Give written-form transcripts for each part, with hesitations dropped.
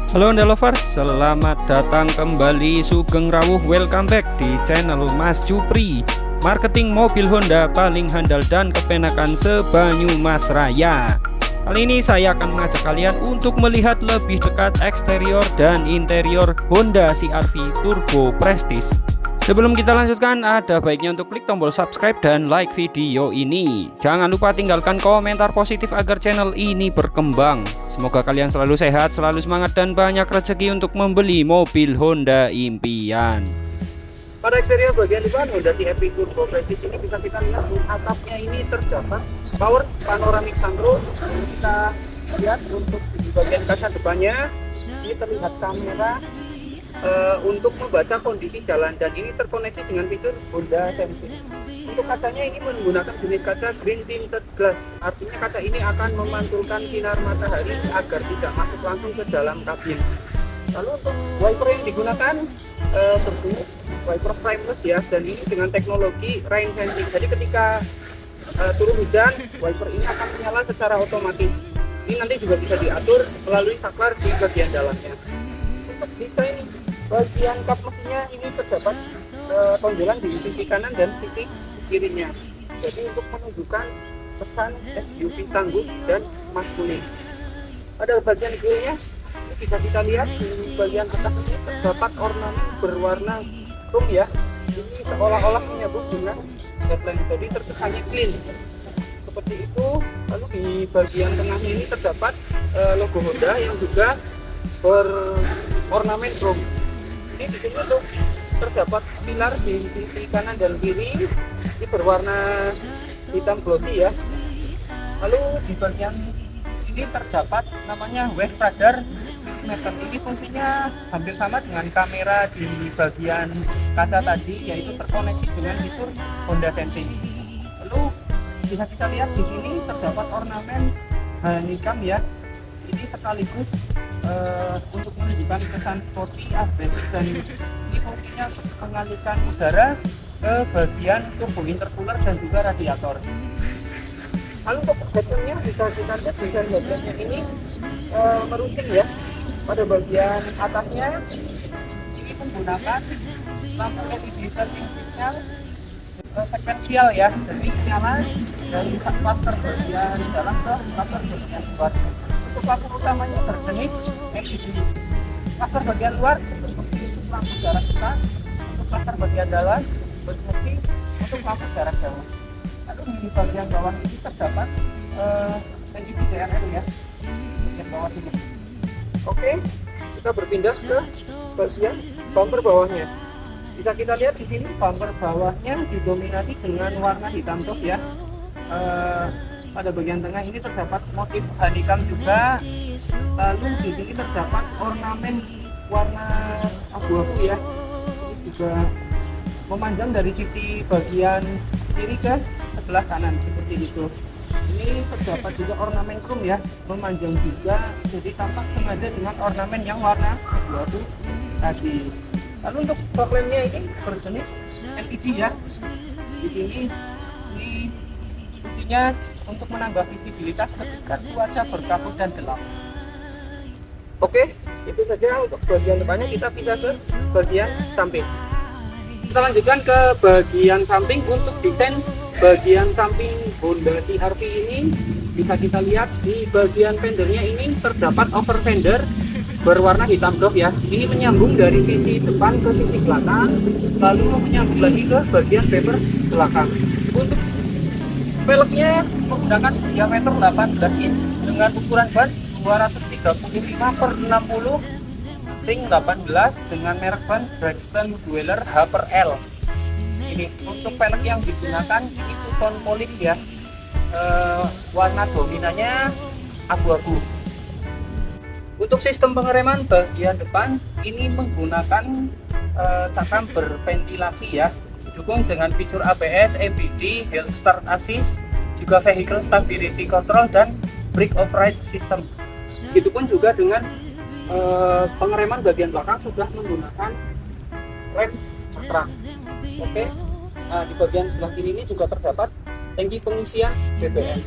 Halo Honda Lovers, selamat datang kembali Sugeng Rawuh. Welcome back di channel Mas Jupri, marketing mobil Honda paling handal dan kepenakan se-Banyumas Raya. Kali ini saya akan mengajak kalian untuk melihat lebih dekat eksterior dan interior Honda CR-V Turbo Prestige. Sebelum kita lanjutkan, ada baiknya untuk klik tombol subscribe dan like video ini. Jangan lupa tinggalkan komentar positif agar channel ini berkembang. Semoga kalian selalu sehat, selalu semangat, dan banyak rezeki untuk membeli mobil Honda impian. Pada eksterior bagian depan Honda CR-V Turbo Prestige ini bisa kita lihat atapnya ini terdapat power panoramic sunroof. Kita lihat untuk di bagian kaca depannya ini terlihat kamera untuk membaca kondisi jalan, dan ini terkoneksi dengan fitur Honda Sensing. Untuk kacanya ini menggunakan jenis kaca green tinted glass, artinya kaca ini akan memantulkan sinar matahari agar tidak masuk langsung ke dalam kabin. Lalu untuk wiper yang digunakan tentu wiper frameless ya, dan ini dengan teknologi rain sensing. Jadi ketika turun hujan, wiper ini akan menyala secara otomatis. Ini nanti juga bisa diatur melalui saklar di bagian dalamnya. Untuk desain bagian kap mesinnya ini terdapat tonjolan di sisi kanan dan sisi kirinya. Jadi untuk menunjukkan kesan SUV tangguh dan maskulin. Pada bagian grillnya ini bisa kita lihat di bagian atas ini terdapat ornamen berwarna chrome ya. Ini seolah-olah menyambung dengan headlamp, jadi terkesannya clean seperti itu. Lalu di bagian tengahnya ini terdapat logo Honda yang juga berornamen chrome. Ini di sini tuh terdapat pilar di sisi kanan dan kiri, ini berwarna hitam glossy ya. Lalu di bagian ini terdapat namanya wave radar meter. Ini fungsinya hampir sama dengan kamera di bagian kaca tadi, yaitu terkoneksi dengan fitur Honda Sensing. Lalu bisa kita lihat di sini terdapat ornamen honeycomb ya. Ini sekaligus untuk menunjukkan kesan sporty, agresif, dan ini fungsinya mengalirkan udara ke bagian turbo intercooler dan juga radiator. Lalu untuk headlampnya bisa kita lihat desain headlampnya ini meruncing ya. Pada bagian atasnya ini menggunakan lampu LED turning signal sekuensial ya, jadi menyala dari cluster bagian dalam ke cluster bagian luar. Untuk lampu utamanya berjenis LED. Cluster bagian luar berfungsi untuk lampu jarak dekat, untuk cluster bagian dalam berfungsi untuk lampu jarak jauh. Lalu di bagian bawah ini terdapat LED DRL ya, bagian bawah ini. Oke, kita berpindah ke bagian bumper bawahnya. Bisa kita lihat di sini bumper bawahnya didominasi dengan warna hitam top ya. Pada bagian tengah ini terdapat motif honeycomb juga. Lalu di sini terdapat ornamen warna abu-abu ya. Ini juga memanjang dari sisi bagian kiri ke sebelah kanan seperti itu. Ini terdapat juga ornamen chrome ya, memanjang juga, jadi tampak sengaja dengan ornamen yang warna abu-abu tadi. Lalu untuk fog lampnya ini berjenis LED ya. Di sini ini fungsinya untuk menambah visibilitas ketika cuaca berkabut dan gelap. Oke, itu saja untuk bagian depannya. Kita pindah ke bagian samping. Kita lanjutkan ke bagian samping. Untuk desain bagian samping Honda CR-V ini bisa kita lihat di bagian fendernya ini terdapat over fender berwarna hitam doff ya. Ini menyambung dari sisi depan ke sisi belakang, lalu menyambung lagi ke bagian bumper belakang. Untuk velgnya menggunakan diameter 18 in dengan ukuran ban 235/60 ring 18 dengan merek ban Brixton Dweller H/L. Ini untuk velg yang digunakan ini two-tone polish ya. Warna dominannya abu-abu. Untuk sistem pengereman bagian depan ini menggunakan cakram berventilasi ya, didukung dengan fitur ABS, EBD, Hill Start Assist, juga Vehicle Stability Control dan Brake Override System. Begitupun juga dengan pengereman bagian belakang sudah menggunakan rem cakram. Oke, nah, di bagian sebelah kiri ini juga terdapat tangki pengisian BBM.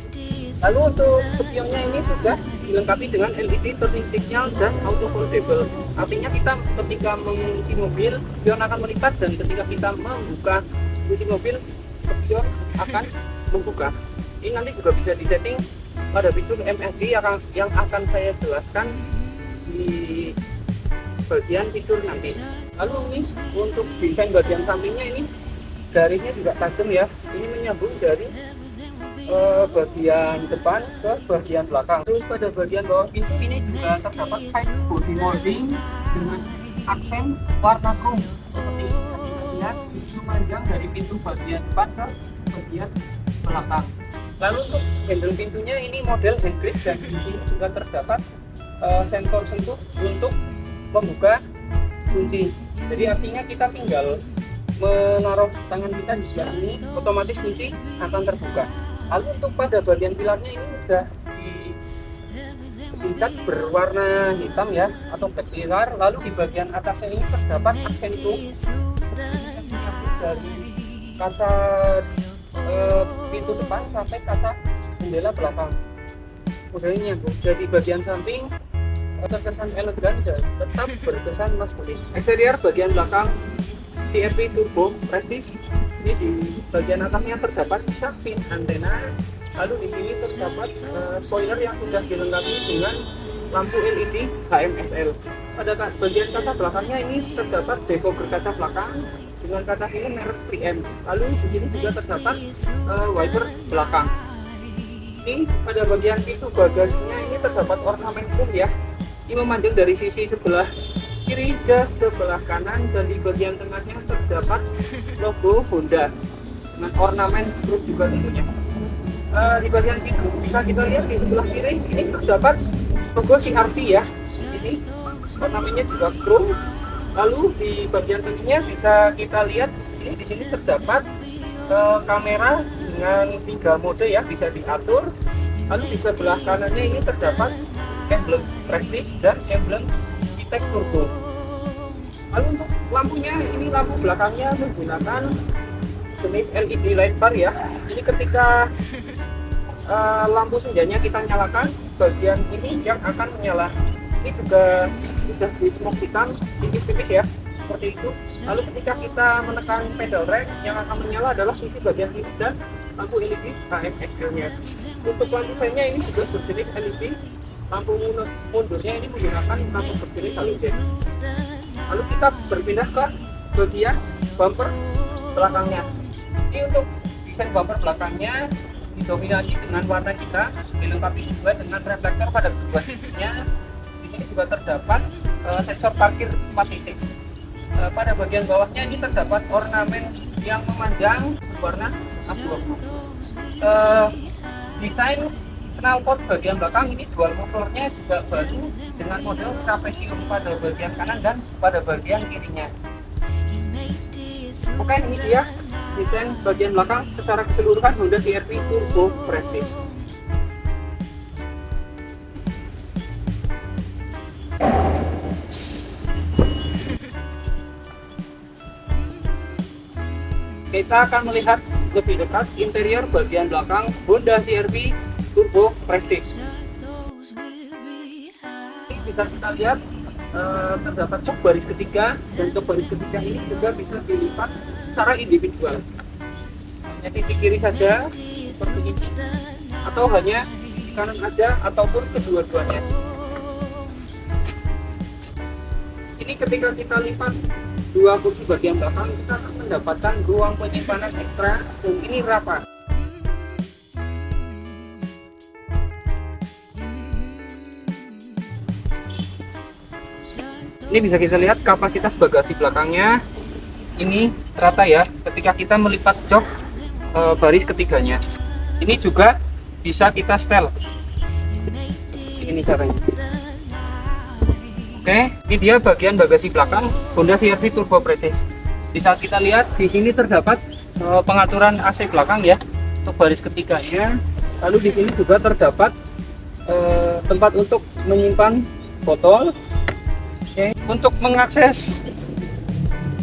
Lalu untuk spionnya ini sudah dilengkapi dengan LED turning signal dan auto foldable. Artinya kita ketika mengunci mobil, spion akan melipat, dan ketika kita membuka kunci mobil, spion akan membuka. Ini nanti juga bisa disetting pada fitur MFD yang akan saya jelaskan di bagian fitur nanti. Lalu ini untuk desain bagian sampingnya ini garisnya juga tajam ya. Ini menyambung dari bagian depan ke bagian belakang. Terus pada bagian bawah pintu ini juga terdapat side body molding dengan aksen warna chrome seperti ini. Kita lihat pintu panjang dari pintu bagian depan ke bagian belakang. Lalu untuk handle pintunya ini model hand grip, dan di sini juga terdapat sensor sentuh untuk membuka kunci. Jadi artinya kita tinggal menaruh tangan kita di sini, otomatis kunci akan terbuka. Lalu untuk pada bagian pilarnya ini sudah dicat berwarna hitam ya, atau black pilar. Lalu di bagian atasnya ini terdapat aksentum dari kaca pintu depan sampai kaca jendela belakang. Modelnya jadi bagian samping terkesan elegan dan tetap berkesan maskulin. Eksterior bagian belakang CR-V Turbo Prestige. Ini di bagian atasnya terdapat shark fin antena. Lalu di sini terdapat spoiler yang sudah dilengkapi dengan lampu LED HMSL. Pada bagian kaca belakangnya ini terdapat defogger kaca belakang dengan kaca ini merek 3M. Lalu di sini juga terdapat wiper belakang. Ini pada bagian pintu bagasinya ini terdapat ornamen chrome ya. Ini memanjang dari sisi sebelah kiri ke sebelah kanan, dan di bagian tengahnya terdapat logo Honda dengan ornamen chrome juga tentunya. Di bagian pintu bisa kita lihat di sebelah kiri ini terdapat logo CR-V ya. Ini ornamennya juga chrome. Lalu di bagian tengahnya bisa kita lihat ini di sini terdapat kamera dengan 3 mode ya, bisa diatur. Lalu di sebelah kanannya ini terdapat emblem Prestige dan emblem E-Tech Turbo. Lalu untuk lampunya ini lampu belakangnya menggunakan jenis LED light bar ya. Jadi ketika lampu senjanya kita nyalakan, bagian ini yang akan menyala. Ini juga sudah di smoke hitam tipis-tipis ya, seperti itu. Lalu ketika kita menekan pedal rek, yang akan menyala adalah sisi bagian kiri dan lampu LED HMSL-nya. Untuk lampu seinnya ini juga berjenis LED. Lampu mundurnya ini menggunakan lampu berjenis halogen. Lalu kita berpindah ke bagian bumper belakangnya. Ini untuk desain bumper belakangnya didominasi dengan warna hitam, dilengkapi juga dengan reflektor pada kedua sisinya. Di sini juga terdapat sensor parkir 4 titik. Pada bagian bawahnya ini terdapat ornamen yang memanjang berwarna abu-abu. Desain knalpot bagian belakang ini dual mufflernya juga baru dengan model trapesium pada bagian kanan dan pada bagian kirinya. Oke, ini dia desain bagian belakang secara keseluruhan Honda CR-V Turbo Prestige. Kita akan melihat lebih dekat interior bagian belakang Honda CR-V Turbo Prestige. Ini bisa kita lihat terdapat jok baris ketiga, dan jok baris ketiga ini juga bisa dilipat secara individual. Hanya sisi kiri saja seperti ini, atau hanya di kanan aja, ataupun kedua-duanya. Ini ketika kita lipat dua kursi bagian belakang, kita akan mendapatkan ruang penyimpanan ekstra, dan ini rapat. Ini bisa kita lihat kapasitas bagasi belakangnya ini rata ya, ketika kita melipat jok baris ketiganya. Ini juga bisa kita setel. Ini caranya. Oke, ini dia bagian bagasi belakang Honda CR-V Turbo Prestige. Di saat kita lihat di sini terdapat pengaturan AC belakang ya untuk baris ketiganya. Lalu di sini juga terdapat tempat untuk menyimpan botol. Oke, untuk mengakses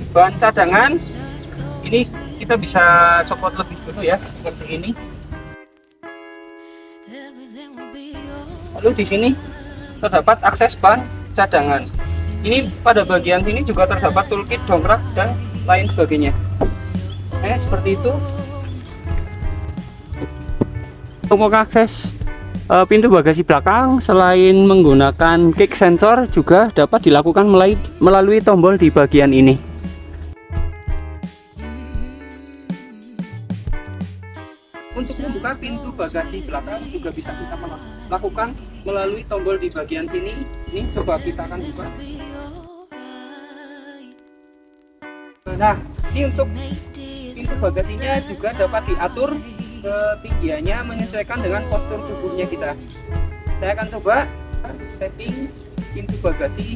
bahan cadangan ini kita bisa copot lebih dulu ya, seperti ini. Lalu di sini terdapat akses ban cadangan. Ini pada bagian sini juga terdapat toolkit, dongkrak dan lain sebagainya. Seperti itu. Untuk mengakses pintu bagasi belakang, selain menggunakan kick sensor, juga dapat dilakukan melalui tombol di bagian ini. Untuk membuka pintu bagasi belakang juga bisa kita lakukan melalui tombol di bagian sini. Ini coba kita akan buka. Nah, ini untuk pintu bagasinya juga dapat diatur ketinggiannya menyesuaikan dengan postur tubuhnya kita. Saya akan coba setting pintu bagasi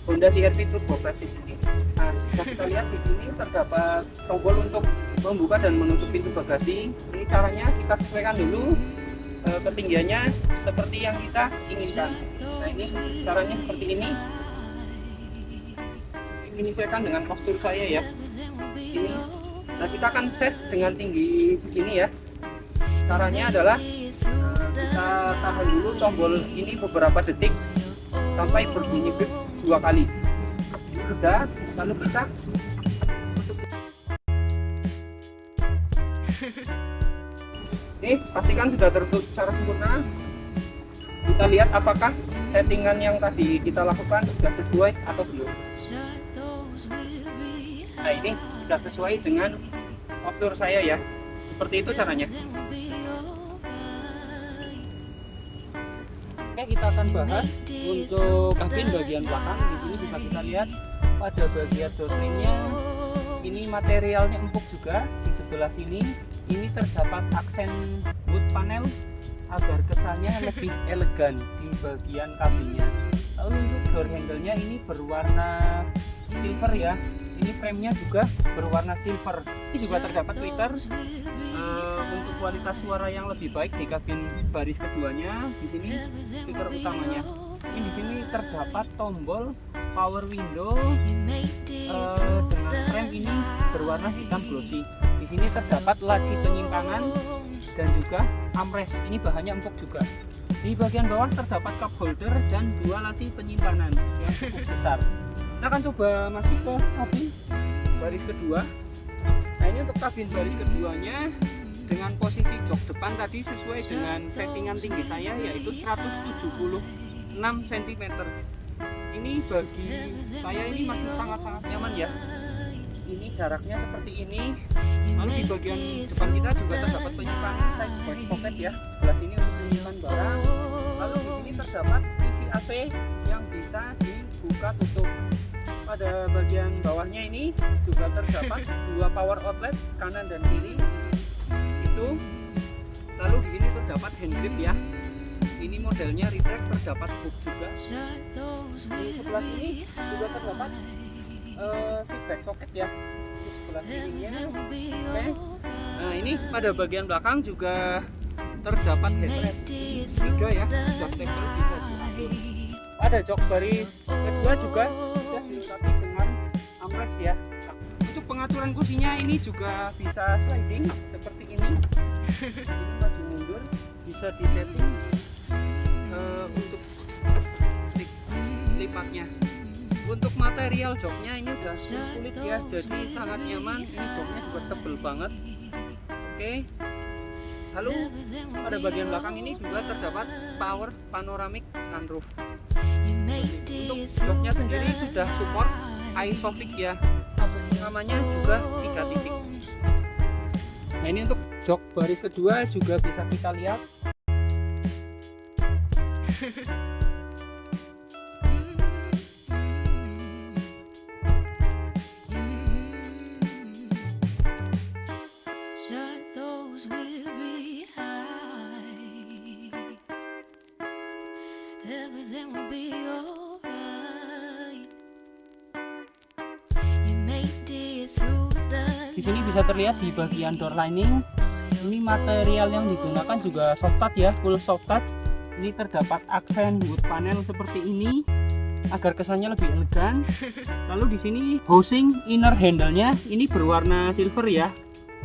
Honda CR-V Turbo Flex di sini. Nah, bisa kita lihat di sini terdapat tombol untuk membuka dan menutup pintu bagasi. Ini caranya kita sesuaikan dulu ketinggiannya seperti yang kita inginkan. Nah, ini caranya seperti ini. Menyesuaikan dengan postur saya ya. Ini. Nah, kita akan set dengan tinggi segini ya. Caranya adalah kita tahan dulu tombol ini beberapa detik sampai berbunyi beep 2 kali. Ini sudah, lalu kita tutup. Ini pastikan sudah tertutup secara sempurna. Kita lihat apakah settingan yang tadi kita lakukan sudah sesuai atau belum. Nah, ini sudah sesuai dengan postur saya ya. Seperti itu caranya. Oke, kita akan bahas untuk kabin bagian belakang. Di sini bisa kita lihat pada bagian doortrimnya ini materialnya empuk juga. Di sebelah sini ini terdapat aksen wood panel agar kesannya lebih elegan di bagian kabinnya. Lalu untuk door handle-nya ini berwarna silver ya. Ini frame-nya juga berwarna silver. Ini juga terdapat tweeter untuk kualitas suara yang lebih baik di kabin baris keduanya. Di sini speaker utamanya. Ini di sini terdapat tombol power window dengan frame ini berwarna hitam glossy. Di sini terdapat laci penyimpangan dan juga armrest. Ini bahannya empuk juga. Di bagian bawah terdapat cup holder dan 2 laci penyimpanan yang cukup besar. Kita akan coba masuk ke kabin baris kedua. Nah, ini untuk kabin baris keduanya dengan posisi jok depan tadi sesuai dengan settingan tinggi saya, yaitu 176 cm. Ini bagi saya ini masih sangat-sangat nyaman ya. Ini jaraknya seperti ini. Lalu di bagian depan kita juga terdapat penyimpanan side pocket ya. Sebelah sini untuk menyimpan barang. Lalu di sini terdapat isi AC yang bisa dibuka tutup. Pada bagian bawahnya ini juga terdapat 2 power outlet kanan dan kiri. Itu. Lalu di sini terdapat hand grip ya. Ini modelnya retract, terdapat hook juga. Di sebelah sini juga terdapat seat back socket ya. Di sebelah kirinya. Oke. Nah, ini pada bagian belakang juga terdapat headrest. 3 ya. Jok stable bisa diatur. Pada jok baris kedua juga sudah dilengkapi dengan armrest ya. Untuk pengaturan kursinya ini juga bisa sliding seperti ini. Ini maju mundur, bisa disetting untuk lipatnya. Untuk material joknya ini udah kulit ya, jadi sangat nyaman. Ini joknya juga tebel banget. Oke. Lalu pada bagian belakang ini juga terdapat power panoramic sunroof. Untuk joknya sendiri sudah support ISOFIX ya. Sabuk pengamannya juga 3 titik. Nah, ini untuk jok baris kedua juga bisa kita lihat. Everything will be alright. Di sini bisa terlihat di bagian door lining. Ini material yang digunakan juga soft touch ya, full soft touch. Ini terdapat aksen wood panel seperti ini agar kesannya lebih elegan. Lalu di sini housing inner handle-nya ini berwarna silver ya.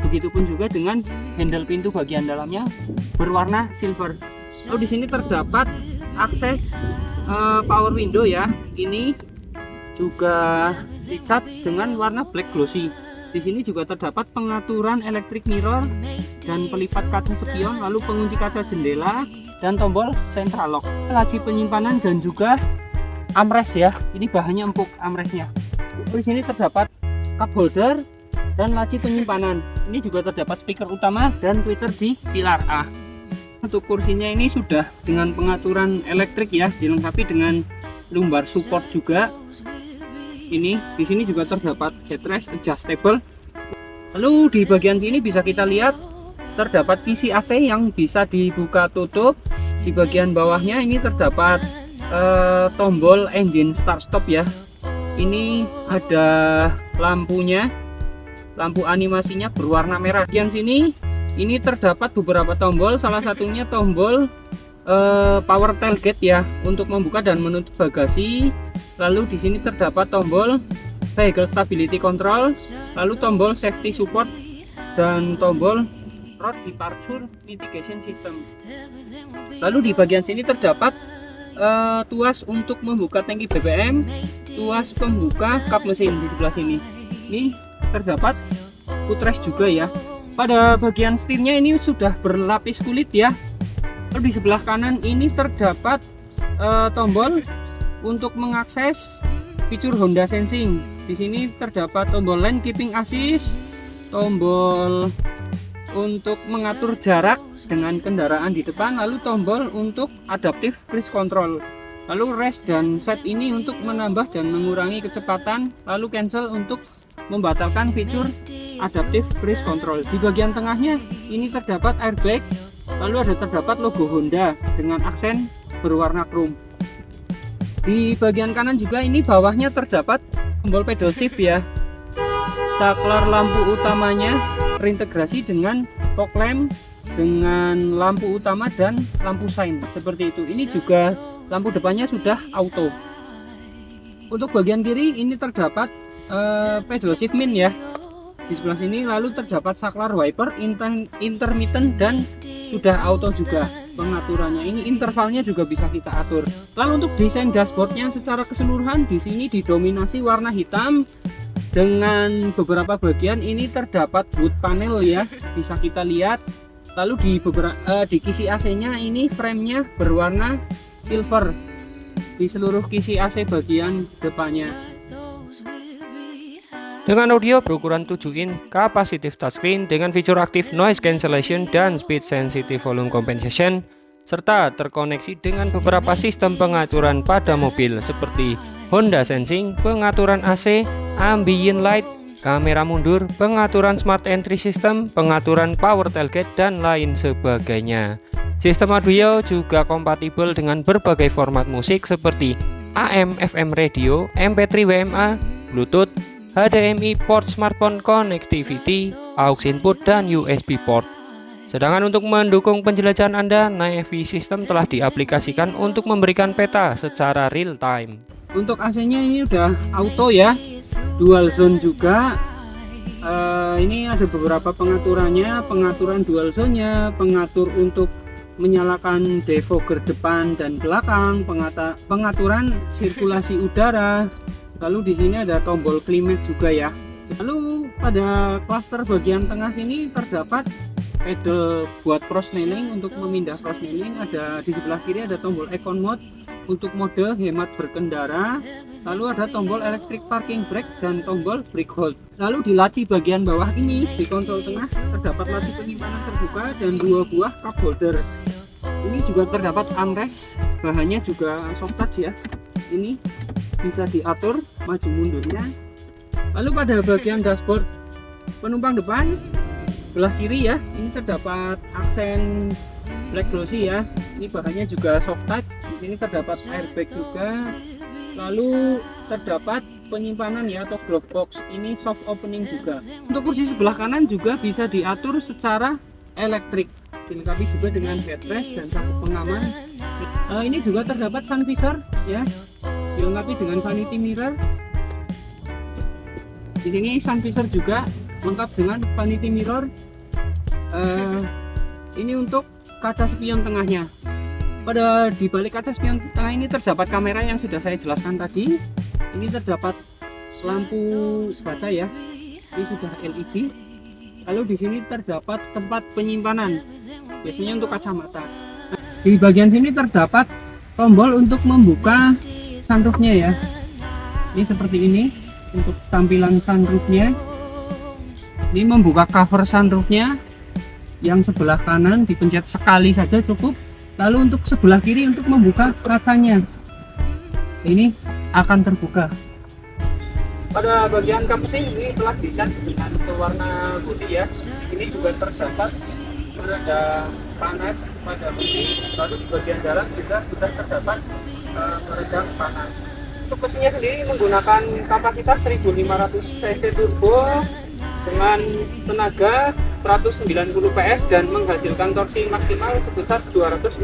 Begitupun juga dengan handle pintu bagian dalamnya berwarna silver. Lalu di sini terdapat akses power window ya. Ini juga dicat dengan warna black glossy. Di sini juga terdapat pengaturan electric mirror dan pelipat kaca spion, lalu pengunci kaca jendela dan tombol central lock, laci penyimpanan dan juga armrest ya. Ini bahannya empuk armrestnya. Di sini terdapat cup holder dan laci penyimpanan. Ini juga terdapat speaker utama dan tweeter di pilar A. Untuk kursinya ini sudah dengan pengaturan elektrik ya, dilengkapi dengan lumbar support juga. Ini di sini juga terdapat headrest adjustable. Lalu di bagian sini bisa kita lihat terdapat kisi AC yang bisa dibuka tutup. Di bagian bawahnya ini terdapat tombol engine start stop ya. Ini ada lampunya, lampu animasinya berwarna merah. Di bagian sini ini terdapat beberapa tombol, salah satunya tombol power tailgate ya untuk membuka dan menutup bagasi. Lalu di sini terdapat tombol vehicle stability control, lalu tombol safety support dan tombol road departure mitigation system. Lalu di bagian sini terdapat tuas untuk membuka tangki BBM, tuas pembuka kap mesin di sebelah sini. Ini terdapat footrest juga ya. Pada bagian setirnya ini sudah berlapis kulit ya. Lalu di sebelah kanan ini terdapat tombol untuk mengakses fitur Honda Sensing. Di sini terdapat tombol lane keeping assist, tombol untuk mengatur jarak dengan kendaraan di depan, lalu tombol untuk adaptive cruise control. Lalu rest dan set ini untuk menambah dan mengurangi kecepatan, lalu cancel untuk membatalkan fitur adaptive cruise control. Di bagian tengahnya ini terdapat airbag, lalu terdapat logo Honda dengan aksen berwarna chrome. Di bagian kanan juga ini bawahnya terdapat tombol pedal shift ya. Saklar lampu utamanya terintegrasi dengan fog lamp, dengan lampu utama dan lampu sign seperti itu. Ini juga lampu depannya sudah auto. Untuk bagian kiri ini terdapat pedal shift min ya. Di sebelah sini lalu terdapat saklar wiper intermittent dan sudah auto juga pengaturannya. Ini intervalnya juga bisa kita atur. Lalu untuk desain dashboardnya secara keseluruhan di sini didominasi warna hitam dengan beberapa bagian ini terdapat wood panel ya, bisa kita lihat. Lalu di kisi AC-nya ini frame-nya berwarna silver di seluruh kisi AC bagian depannya. Dengan audio berukuran 7 in, kapasitif touchscreen dengan fitur aktif noise cancellation dan speed sensitive volume compensation, serta terkoneksi dengan beberapa sistem pengaturan pada mobil seperti Honda Sensing, pengaturan AC, ambient light, kamera mundur, pengaturan smart entry system, pengaturan power tailgate, dan lain sebagainya. Sistem audio juga kompatibel dengan berbagai format musik seperti AM, FM radio, MP3 WMA, Bluetooth, HDMI port smartphone connectivity, aux input, dan USB port. Sedangkan untuk mendukung penjelajahan Anda, Navi System telah diaplikasikan untuk memberikan peta secara real time. Untuk AC-nya ini udah auto ya, dual zone juga. Ini ada beberapa pengaturannya, pengaturan dual zone-nya, pengatur untuk menyalakan defogger depan dan belakang, pengaturan sirkulasi udara. Lalu di sini ada tombol climate juga ya. Lalu pada klaster bagian tengah sini terdapat pedal buat crossnailing. Untuk memindah crossnailing ada di sebelah kiri ada tombol icon mode untuk mode hemat berkendara. Lalu ada tombol electric parking brake dan tombol brake hold. Lalu di laci bagian bawah ini di konsol tengah terdapat laci penyimpanan terbuka dan 2 buah cup holder. Ini juga terdapat armrest, bahannya juga soft touch ya. Ini bisa diatur maju mundurnya. Lalu pada bagian dashboard penumpang depan belah kiri ya, ini terdapat aksen black glossy ya. Ini bahannya juga soft touch. Di sini terdapat airbag juga. Lalu terdapat penyimpanan ya atau glove box. Ini soft opening juga. Untuk kursi sebelah kanan juga bisa diatur secara elektrik. Dilengkapi juga dengan headrest dan sabuk pengaman. Ini juga terdapat sun visor ya, dilengkapi dengan vanity mirror. Di sini sun visor juga lengkap dengan vanity mirror. Ini untuk kaca spion tengahnya. Pada di balik kaca spion tengah ini terdapat kamera yang sudah saya jelaskan tadi. Ini terdapat lampu baca ya, ini sudah LED. Lalu di sini terdapat tempat penyimpanan, biasanya untuk kacamata. Di bagian sini terdapat tombol untuk membuka sunroofnya ya. Ini seperti ini untuk tampilan sunroofnya. Ini membuka cover sunroofnya. Yang sebelah kanan dipencet sekali saja cukup. Lalu untuk sebelah kiri untuk membuka kacanya, ini akan terbuka. Pada bagian kapsing ini telah dicat dengan warna putih ya. Ini juga terdapat pereda panas pada mesin. Lalu di bagian dalam juga sudah terdapat peredam panas. Untuk mesinnya sendiri menggunakan kapasitas 1500 cc turbo dengan tenaga 190 PS dan menghasilkan torsi maksimal sebesar 245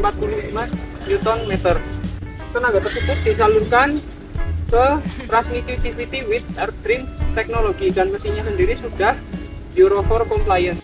Nm. Tenaga tersebut disalurkan ke transmisi CVT with Earth Trim teknologi dan mesinnya sendiri sudah Euro 4 compliant.